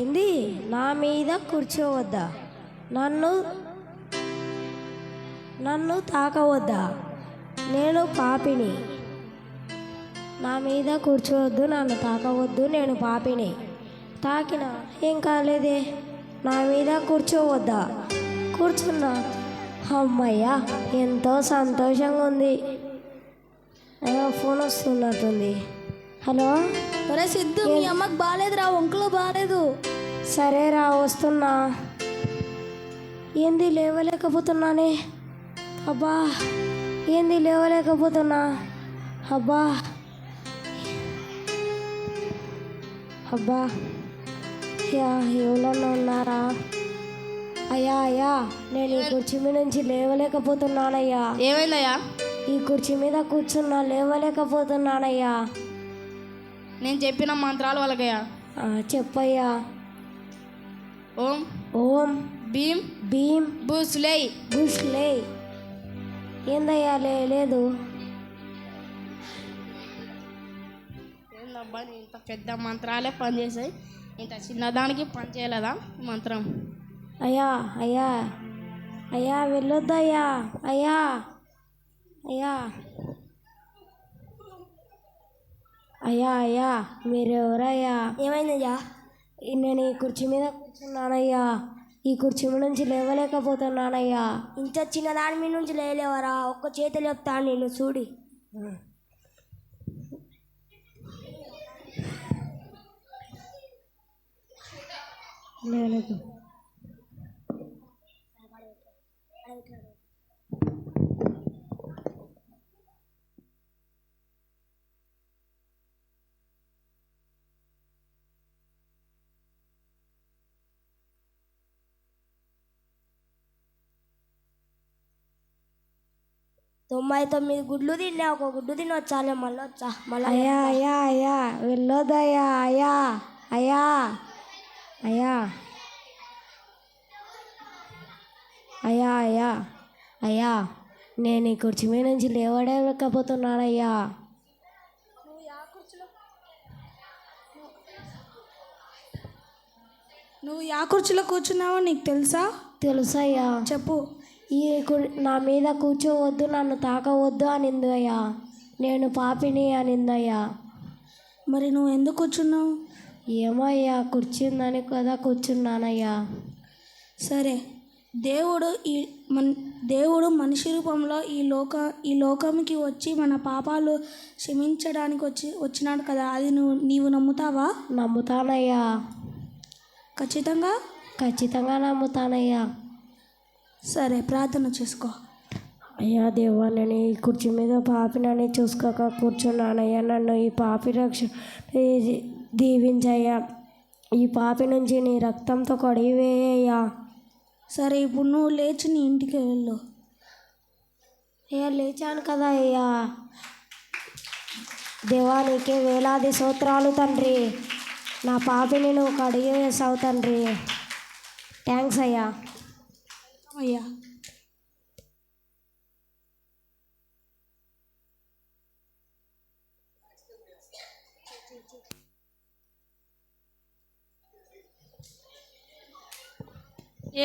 ఏంది నా మీద కూర్చోవద్దా? నన్ను నన్ను తాకవద్దా? నేను పాపిని. నా మీద కూర్చోవద్దు, నన్ను తాకవద్దు, నేను పాపిని. తాకినా ఏం కాలేదే, నా మీద కూర్చోవద్దా? కూర్చున్నా. అమ్మయ్యా, ఎంతో సంతోషంగా ఉంది. ఫోన్ వస్తున్నట్టుంది. హలో. ఒరే సిద్ధు, మీ అమ్మకు బాగాలేదురా, ఒంట్లో బాగాలేదు. సరేరా, వస్తున్నా. ఏంది లేవలేకపోతున్నానే? అబ్బా, ఏంది లేవలేకపోతున్నా? అబ్బా అబ్బా, యా ఎవరన్నా ఉన్నారా? అయ్యా అయ్యా, నేను ఈ కుర్చీ మీద నుంచి లేవలేకపోతున్నానయ్యా. ఏమైందయ్యా? ఈ కుర్చీ మీద కూర్చున్నా, లేవలేకపోతున్నానయ్యా. నేను చెప్పిన మంత్రాలు వాళ్ళకయ్యా. చెప్పయ్యా. ఓం ఓం భీం భీం బుస్లై బుష్లే. ఏందయ్యా లేదు? ఏందబ్బా, ఇంత పెద్ద మంత్రాలే పనిచేసాయి, ఇంత చిన్నదానికి పని చేయలేదా మంత్రం? అయ్యా అయ్యా అయ్యా, వెళ్ళొద్దయ్యా. అయ్యా అయ్యా అయ్యా అయ్యా, మీరెవరయ్యా? ఏమైందయ్యా? నేను ఈ కుర్చీ మీద కూర్చున్నానయ్యా. ఈ కుర్చీ మీద నుంచి లేవలేకపోతున్నానయ్యా. ఇంత చిన్నదాని మీద నుంచి లేవరా? ఒక్క చేతులు చెప్తా నేను చూడి. లేదు. తొంభై 9 గుడ్లు తిన్నా, ఒక గుడ్డు తినొచ్చాలే, మళ్ళీ వచ్చా మళ్ళీ. అయ్యా అయ్యా అయ్యా, వెళ్ళొద్దయ్యా. అయ్యా అయ్యా అయ్యా అయ్యా అయ్యా అయ్యా, నేను ఈ కుర్చీ మీద నుంచి లేవలేకపోతున్నానయ్యా. నువ్వు యా కుర్చీలో కూర్చున్నావో నీకు తెలుసా? తెలుసయ్యా. చెప్పు. నా మీద కూర్చోవద్దు, నన్ను తాకవద్దు అనిందయ్యా. నేను పాపిని అనిందయ్యా. మరి నువ్వు ఎందుకు కూర్చున్నావు? ఏమో అయ్యా, కూర్చుందని కదా కూర్చున్నానయ్యా. సరే, దేవుడు మనిషి రూపంలో ఈ లోకంకి వచ్చి మన పాపాలు క్షమించడానికి వచ్చినాడు కదా, అది నీవు నమ్ముతావా? నమ్ముతానయ్యా. ఖచ్చితంగా నమ్ముతానయ్యా. సరే, ప్రార్థన చేసుకో. అయ్యా దేవా, నేను ఈ కుర్చీ మీద పాపినని చూసుకోక కూర్చున్నానయ్యా. నన్ను ఈ పాపి దీవించయ్యా. ఈ పాపి నుంచి నీ రక్తంతో కడిగివేయ్యా. సరే, ఇప్పుడు నువ్వు లేచి నీ ఇంటికి వెళ్ళు. అయ్యా, లేచాను కదా అయ్యా. దేవా, నీకే వేలాది స్తోత్రాలు తండ్రి. నా పాపిని నువ్వు కడిగి వేసావు తండ్రి. థ్యాంక్స్ అయ్యా. అయ్యా,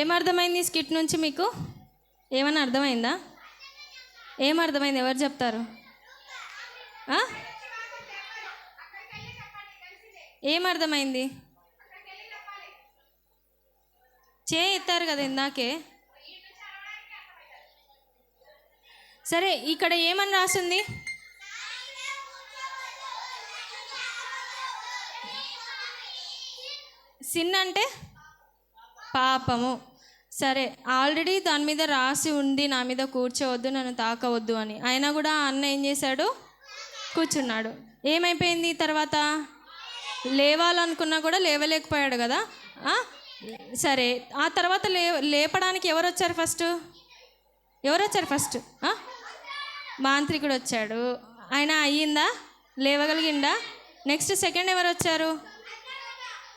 ఏమర్థమైంది స్కిట్ నుంచి మీకు? ఏమన్నా అర్థమైందా? ఏమర్థమైంది? ఎవరు చెప్తారు? ఏమర్థమైంది? ఎత్తారు కదా ఇందాకే. సరే, ఇక్కడ ఏమని రాసింది? సిన్ అంటే పాపము. సరే, ఆల్రెడీ దాని మీద రాసి ఉంది, నా మీద కూర్చోవద్దు, నన్ను తాకవద్దు అని. అయినా కూడా ఆ అన్న ఏం చేశాడు? కూర్చున్నాడు. ఏమైపోయింది తర్వాత? లేవాలనుకున్నా కూడా లేవలేకపోయాడు కదా. సరే, ఆ తర్వాత లేపడానికి ఎవరు వచ్చారు ఫస్ట్? మాంత్రికుడు వచ్చాడు. ఆయన అయ్యిందా? లేవగలిగిందా? నెక్స్ట్ సెకండ్ ఎవరు వచ్చారు?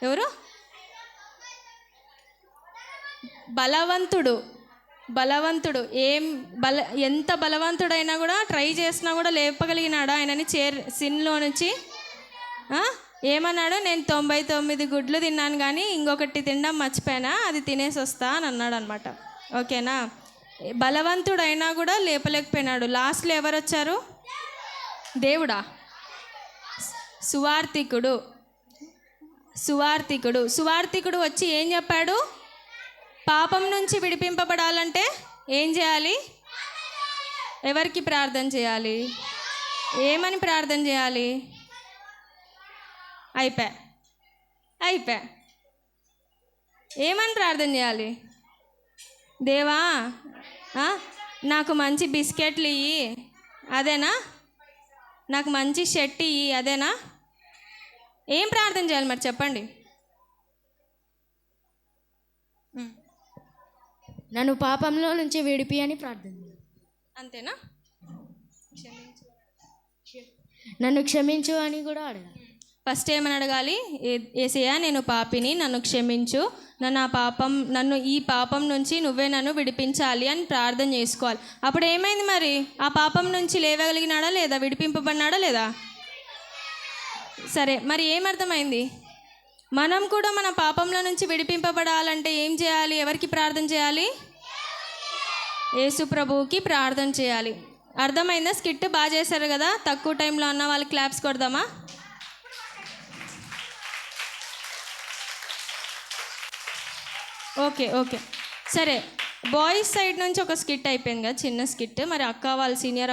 ఎవరు? బలవంతుడు. ఎంత బలవంతుడైనా కూడా ట్రై చేసినా కూడా లేపగలిగినాడా ఆయనని సిన్లో నుంచి? ఏమన్నాడు, నేను 99 గుడ్లు తిన్నాను కానీ ఇంకొకటి తినడం మర్చిపోయినా, అది తినేసి వస్తా అని అన్నాడు అనమాట. ఓకేనా. బలవంతుడైనా కూడా లేపలేకపోయినాడు. లాస్ట్లో ఎవరు వచ్చారు? దేవుడా? సువార్థికుడు. సువార్థికుడు వచ్చి ఏం చెప్పాడు? పాపం నుంచి విడిపింపబడాలంటే ఏం చేయాలి? ఎవరికి ప్రార్థన చేయాలి? ఏమని ప్రార్థన చేయాలి? అయిపోయా. ఏమని ప్రార్థన చేయాలి? దేవా నాకు మంచి బిస్కెట్లు ఇయ్యి, అదేనా? నాకు మంచి షర్ట్ ఇయ్యి, అదేనా? ఏం ప్రార్థన చేయాలి మరి చెప్పండి. నన్ను పాపంలో నుంచి విడిపి అని ప్రార్థన. అంతేనా? నన్ను క్షమించు అని కూడా అడగాలి. ఫస్ట్ ఏమని అడగాలి? యేసయ్యా నేను పాపిని, నన్ను క్షమించు, నన్ను ఈ పాపం నుంచి నువ్వే నన్ను విడిపించాలి అని ప్రార్థన చేసుకోవాలి. అప్పుడు ఏమైంది మరి? ఆ పాపం నుంచి లేవగలిగినాడా లేదా? విడిపింపబడినాడా లేదా? సరే, మరి ఏమర్థమైంది? మనం కూడా మన పాపంలో నుంచి విడిపింపబడాలంటే ఏం చేయాలి? ఎవరికి ప్రార్థన చేయాలి? యేసు ప్రభువుకి ప్రార్థన చేయాలి. అర్థమైందా? స్కిట్ బాగా చేశారు కదా. తక్కువ టైంలో అన్న వాళ్ళకి క్లాప్స్ కొడదామా? ఓకే సరే, బాయ్స్ సైడ్ నుంచి ఒక స్కిట్ అయిపోయింది కదా, చిన్న స్కిట్. మరి అక్క వాళ్ళు సీనియర్